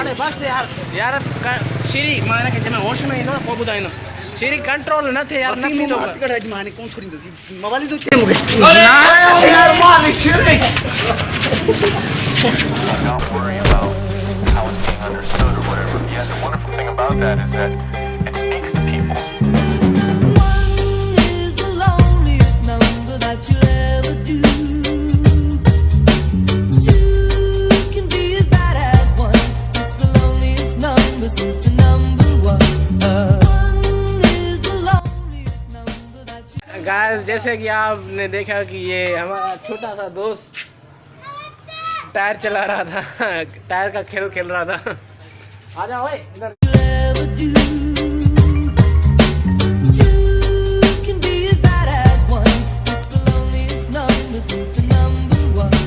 अरे बस यार श्री माने के जमे होश में ईंदो को ॿुधाईंदो श्री कंट्रोल न थे यार असीं न थींदो हथ कढाए माने कोन छोड़ींदो मोबाइल तो चे मूंखे ना यार मालिक Shri Not worry about how it's being understood or whatever. Yeah, the wonderful thing about that is that it speaks to people. One is the loneliest number that you'll ever do. Two can be as bad as one. It's the loneliest number since the number one. One is the loneliest number that you. Guys जैसे कि आपने देखा कि ये हमारा छोटा सा दोस्त टायर चला रहा था टायर का खेल खेल रहा था आ जाओ ओए इधर Ever do. Two can be as bad as one. It's the loneliest number since the number one.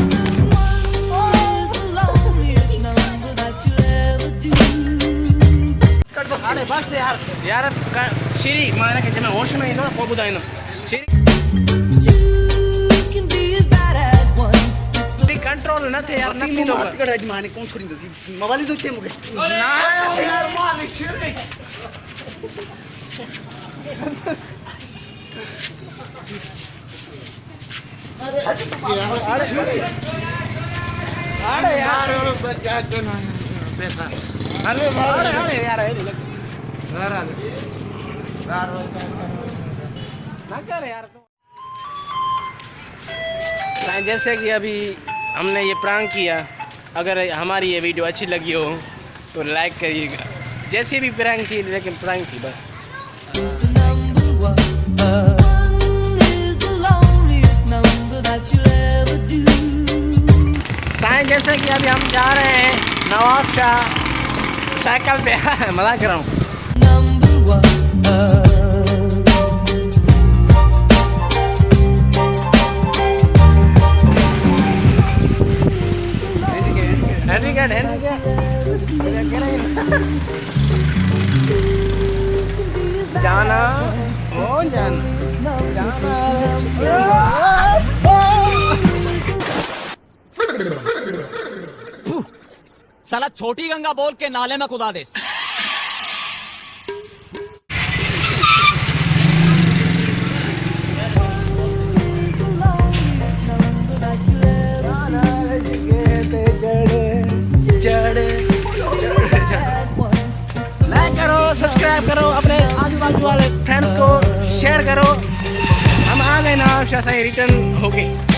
One is the loneliest number that you'll ever do. अरे बस यार श्री माने के जमे होश में ईंदो को ॿुधाईंदो Shri Two can be as bad as one. It's the control न थे यार न असीं थींदो हथ कढाए माने कोन छोड़ींदो मोबाइल तो चे मूंखे ना यार मालिक श्री अरे यार बच्चा तो ना पैसा अरे यार ना कर यार जैसे कि अभी हमने ये प्रैंक किया अगर हमारी ये वीडियो अच्छी लगी हो तो लाइक करिएगा जैसे भी प्रैंक थी लेकिन प्रैंक थी बस number one. One is the loneliest number that you'll ever do. साइं जैसे कि अभी हम जा रहे हैं नवाब शाह साइकिल पे मजाक कर रहा हूँ Number one. जाना ओ जाना साला छोटी गंगा बोल के नाले में कुदा दे लाइक करो सब्सक्राइब करो अपने आजू बाजू वाले फ्रेंड्स को शेयर करो हम आ गए ना शाह रिटर्न हो गए